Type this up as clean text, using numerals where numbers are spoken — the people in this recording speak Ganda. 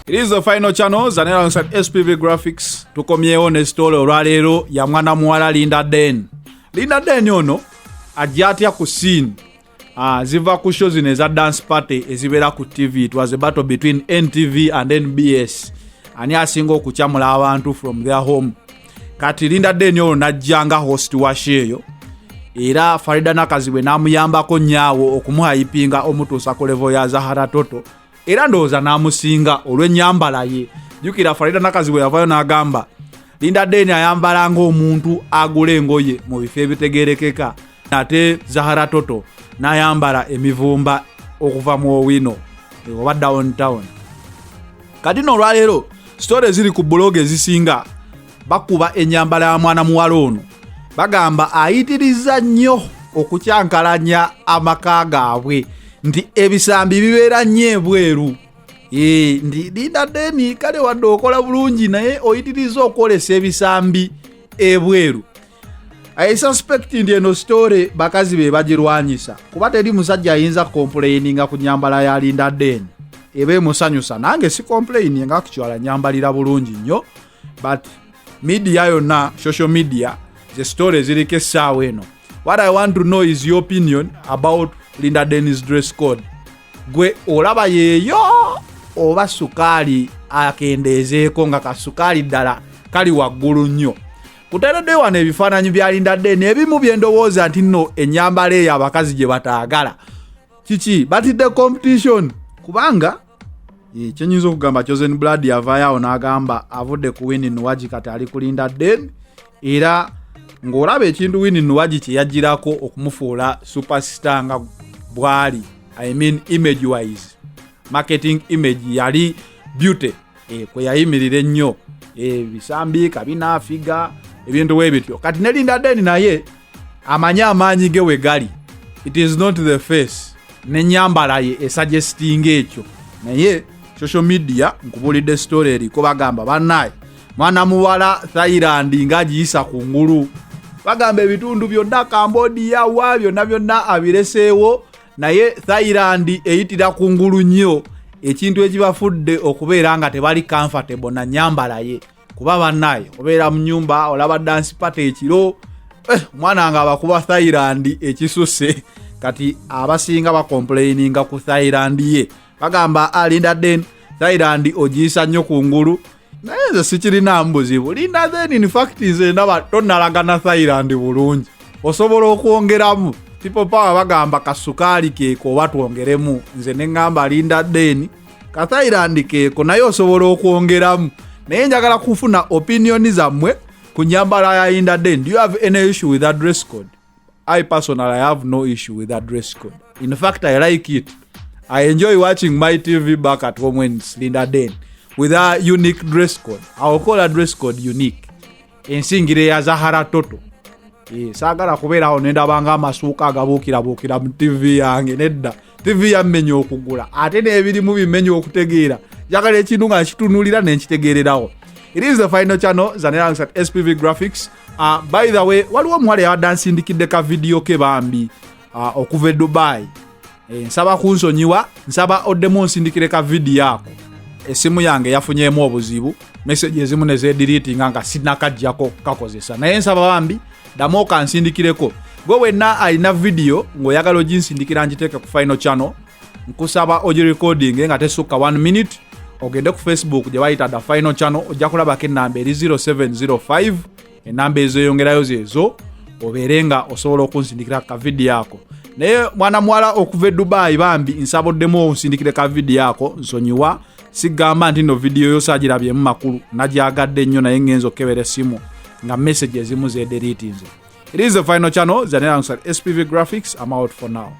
It is the final channel, Zanera alongside SPV Graphics. Tukomyewo ne story olwaleero ya mwana muwala Linda Den. Linda Den ono ajatya ku scene. Ziva ku shows eza dance party ezibera ku TV. It was a battle between NTV and NBS. Ani asinga okukyamula abantu from their home. Kati Linda Den ono najjanga host wa sheyo. Era Farida Nakazibwe namuyambako nyaawo okumuhayipinga omutuusa ku level ya Zahara Toto. Era ndowooza namusinga olw'ennyambala ye. Jukira Farida Nakazibwe yavayo n'agamba Linda Den ayambala ng'omuntu agula engoye mu bifo ebitegeerekeka. Ate Zahara Toto n'ayambala emivumba okuva mu Owino oba downtown. Kati no olwaleero story ziri ku blog ezisinga bakuba ennyambala ya mwana muwala ono. Bagamba ayitiriza nnyo okukyankalanya amaka gaabwe nti ebisambi bibeera nnyo ebweru. Ndi Linda Den kale wadde okola bulungi naye oyitiriza okwolesa ebisambi ebweru. I suspect ndi eno story bakazi be bagirwanyisa kuba teri musajja ayinza complaininga ku nyambala ya Linda Den ebe musanyusa. Nange si complaininga kukyala nyambalira bulungi nnyo, but media yonna, social media, the story zirike sawa eno. What I want to know is your opinion about Linda Den's dress code. Gwe olaba yeyo oba sukali akendezeeko nga kasukali ddala kali waggulu nnyo. Kuteredde wano ebifaananyi bya Linda Den ebimu byendowooza nti nno ennyambala eyo abakazi gye bataagala. Kiki batidde competition kubanga kyenyinza okugamba Chosen Blood yavaayo awo n'agamba avudde ku Winnie Nuwaji kati ali ku Linda Den. Era ng'olaba ekintu Winnie Nuwaji kye yagirako okumufuula superstar nga bwali, I mean image wise, marketing image yali beauty kwe yayimirira ennyo bisambi kabina figa ebintu webityo. Kati ne Linda Den naye amanya amaanyi ge we gali. It is not the face n'ennyambala ye esuggesting ekyo, naye social media nkubulidde story eriko bagamba bannaye mwana muwala Thailand ng'agiyisa ku ngulu. Bagamba ebitundu byonna Cambodia wa byonna abireseewo, naye Thailand eyitira ku ngulu nnyo, ekintu ekibafudde okubeera nga tebali comfortable na nyambala ye. Kuba bannaye obeera mu nyumba olaba dance party ekiro, mwana nga abakuba Thailand ekisusse. Kati abasinga bakomplaininga ku Thailand ye. Bagamba Linda Den Thailand ogiyisa nnyo ku ngulu. Naye nze sikirina mbuzibu. Linda Den in fact nze ndaba tonnalagana Thailand bulungi. Osobola okwongeramu. People power bagamba kasukali keeko oba twongeremu. Nze ne ngamba Linda Den ka Thailand keeko naye osobola okwongeramu. Naye njagala kufuna opinion zammwe ku nyambala ya Linda Den. Do you have any issue with that dress code? I personally have no issue with that dress code. In fact, I like it. I enjoy watching my TV back at home when it's Linda Den with a unique dress code. I will call a dress code unique. Ensingire ya Zahara Toto. Sagala kubeera awo nendabanga amasuuka agabuukirabuukira mu TV yange nedda. TV yammenye okugula. Ate n'ebirimu bimenye okutegeera. Njagala ekintu nga kitunulira n'ekitegeererawo. It is the final channel, Zanera at SPV Graphics. By the way, waliwo omuwala yadansiindikidde ka video ke bambi okuva e Dubai. Nsaba kunsonyiwa, nsaba oddemu onsindikire ka video ako. Esimu yange yafunyeemu obuzibu, message ezimu ne zeediriitinga nga sinakajjako kakozesa. Naye nsaba bambi ddamu okansindikireko. Gwe wenna alina video ng'oyagala oginsindikira ngiteeke ku final channel, nkusaba ogirecording nga tesukka 1 minute. Ogende ku Facebook gye bayita The Final Channel, ojja kulabako ennamba eri 0705. Enamba ezeeyongerayo zeezo obeere nga osobola okunsindikira ka video ako. Naye mwana muwala okuva e Dubai bambi nsaboddemu onsindikire ka video ako nsonyiwa. Sigamba nti no video yo saagirabyemu makulu nagyagadde nnyo naye ngenza okukebera essimu nga message ezimu zeederiitinze. It is the final channel, Zanera alongside SPV Graphics. I'm out for now.